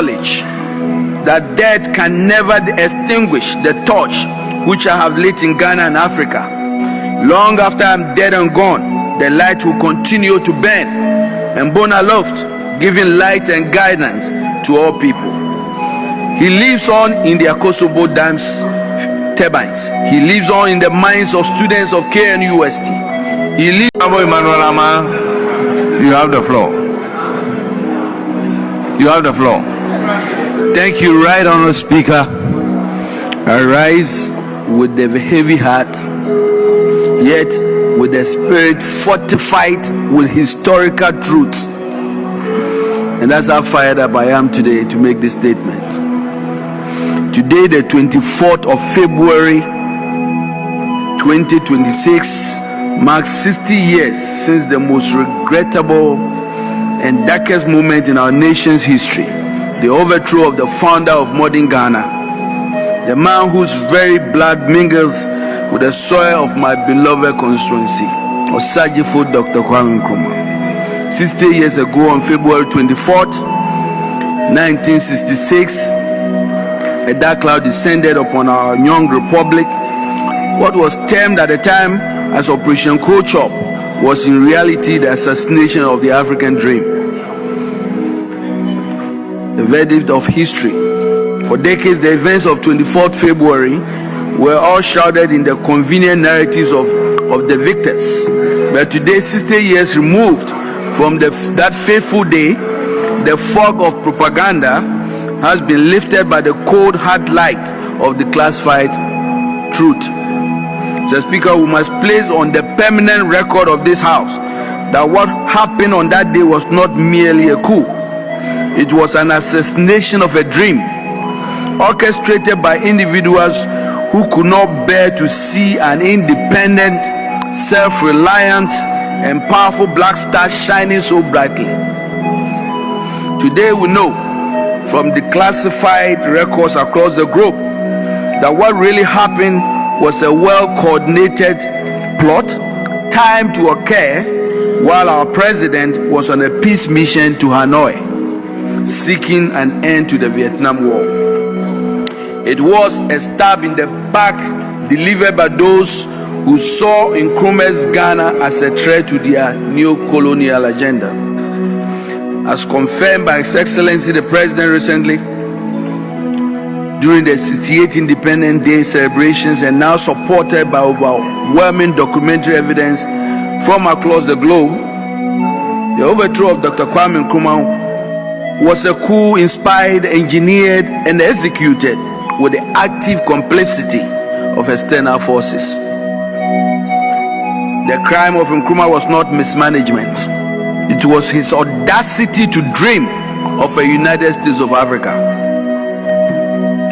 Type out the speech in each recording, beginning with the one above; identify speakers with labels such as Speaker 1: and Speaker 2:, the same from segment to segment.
Speaker 1: knowledge that death can never extinguish the torch which I have lit in Ghana and Africa. Long after I'm dead and gone, the light will continue to burn and burn aloft, giving light and guidance to all people. He lives on in the Kosovo dams turbines. He lives on in the minds of students of KNUST. He lives.
Speaker 2: Emmanuel Ama, you have the floor. You have the floor.
Speaker 1: Thank you, Right Honourable Speaker. I rise with the heavy heart, yet with the spirit fortified with historical truths. And that's how fired up I am today to make this statement. Today, the 24th of February 2026, marks 60 years since the most regrettable and darkest moment in our nation's history, the overthrow of the founder of modern Ghana, the man whose very blood mingles with the soil of my beloved constituency, Osajifo Dr. Kwame Nkrumah. 60 years ago, on February 24th, 1966, a dark cloud descended upon our young republic. What was termed at the time as Operation Chop was in reality the assassination of the African dream. The verdict of history. For decades, the events of 24th February were all shrouded in the convenient narratives of the victors. But today, 60 years removed from that fateful day, the fog of propaganda has been lifted by the cold hard light of the classified truth. Mr. Speaker, we must place on the permanent record of this House that what happened on that day was not merely a coup. It was an assassination of a dream, orchestrated by individuals who could not bear to see an independent, self-reliant, and powerful black star shining so brightly. Today we know from the classified records across the globe that what really happened was a well-coordinated plot timed to occur while our president was on a peace mission to Hanoi, seeking an end to the Vietnam War. It was a stab in the back delivered by those who saw Nkrumah's Ghana as a threat to their neo-colonial agenda. As confirmed by His Excellency the President recently, during the 68th Independence Day celebrations, and now supported by overwhelming documentary evidence from across the globe, the overthrow of Dr. Kwame Nkrumah was a coup inspired, engineered, and executed with the active complicity of external forces. The crime of Nkrumah was not mismanagement. It was his audacity to dream of a United States of Africa.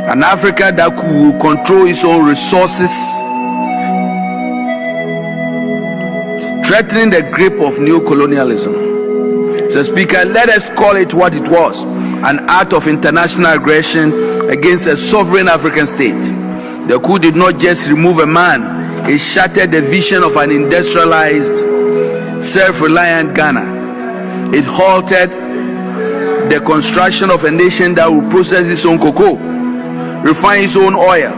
Speaker 1: An Africa that could control its own resources, threatening the grip of neo-colonialism. So, Speaker, let us call it what it was: an act of international aggression against a sovereign African state. The coup did not just remove a man, it shattered the vision of an industrialized, self-reliant Ghana. It halted the construction of a nation that will process its own cocoa, refine its own oil,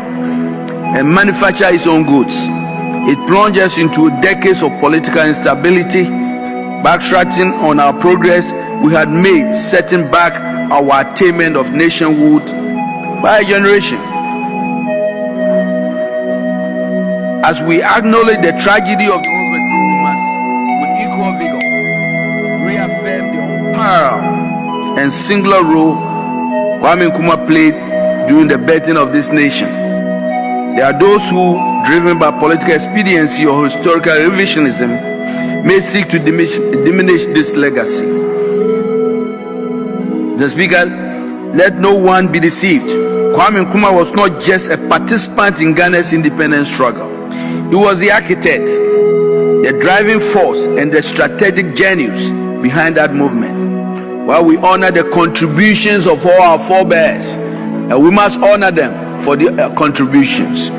Speaker 1: and manufacture its own goods. It plunged us into decades of political instability, backtracking on our progress we had made, setting back our attainment of nationhood by a generation. As we acknowledge the tragedy of the overthrow, we must, with equal vigor, reaffirm the unparalleled and singular role Kwame Nkrumah played during the birthing of this nation. There are those who, driven by political expediency or historical revisionism, may seek to diminish this legacy. The Speaker, let no one be deceived. Kwame Nkrumah was not just a participant in Ghana's independence struggle. He was the architect, the driving force, and the strategic genius behind that movement. While we honor the contributions of all our forebears, and we must honor them for their contributions,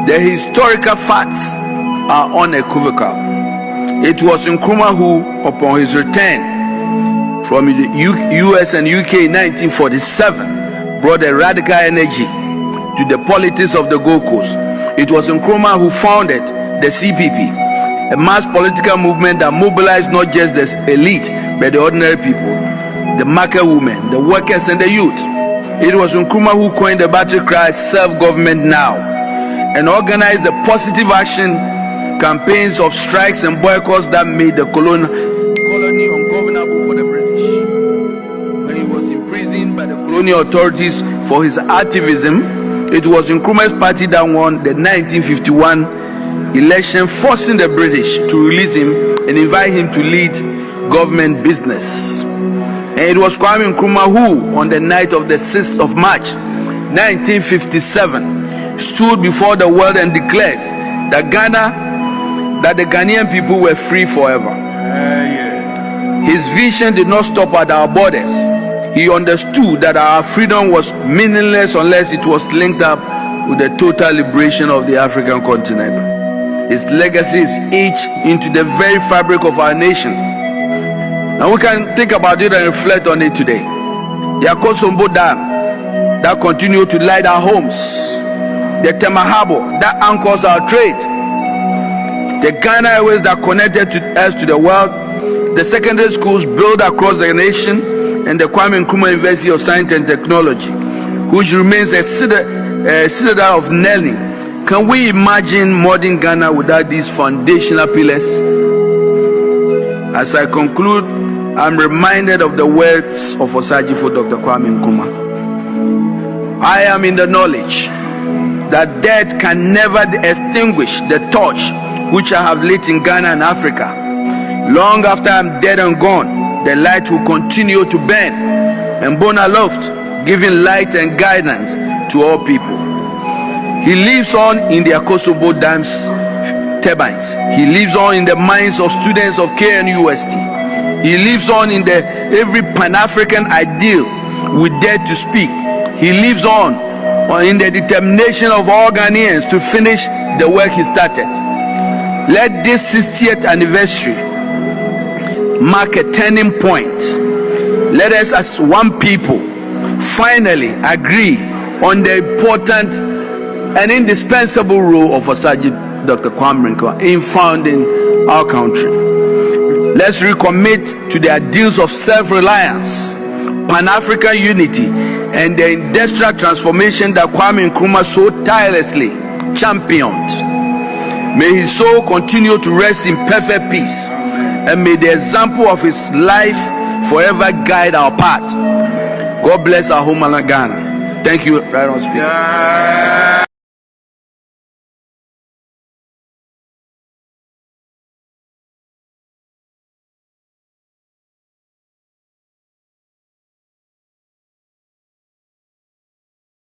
Speaker 1: the historical facts are unequivocal. It was Nkrumah who, upon his return from the US and UK in 1947 brought a radical energy to the politics of the Gold Coast. It was Nkrumah who founded the CPP, a mass political movement that mobilized not just the elite but the ordinary people, the market women, the workers and the youth. It was Nkrumah who coined the battle cry "Self-Government Now" and organized the positive action campaigns of strikes and boycotts that made the colony ungovernable for the British. When he was imprisoned by the colonial authorities for his activism, it was Nkrumah's party that won the 1951 election, forcing the British to release him and invite him to lead government business. And it was Kwame Nkrumah who, on the night of the 6th of March 1957, stood before the world and declared that the Ghanaian people were free forever. His vision did not stop at our borders. He understood that our freedom was meaningless unless it was linked up with the total liberation of the African continent. His legacy is etched into the very fabric of our nation. And we can think about it and reflect on it today. The Akosombo Dam that continue to light our homes. The Tema Harbor that anchors our trade. The Ghana Airways that connected us to the world. The secondary schools built across the nation, and the Kwame Nkrumah University of Science and Technology, which remains a citadel of learning. Can we imagine modern Ghana without these foundational pillars? As I conclude, I'm reminded of the words of Osajifo Dr. Kwame Nkrumah. I am in the knowledge that death can never extinguish the torch which I have lit in Ghana and Africa. Long after I'm dead and gone, the light will continue to burn and burn aloft, giving light and guidance to all people. He lives on in the Akosombo Dam's turbines. He lives on in the minds of students of KNUST. He lives on in every Pan-African ideal we dare to speak. He lives on in the determination of all Ghanaians to finish the work he started. Let this 60th anniversary mark a turning point. Let us as one people finally agree on the important and indispensable role of Osaji Dr. Kwame Nkrumah in founding our country. Let's recommit to the ideals of self-reliance, Pan-African unity, and the industrial transformation that Kwame Nkrumah so tirelessly championed. May his soul continue to rest in perfect peace, and may the example of his life forever guide our path. God bless our homeland Ghana. Thank you, right on speaker.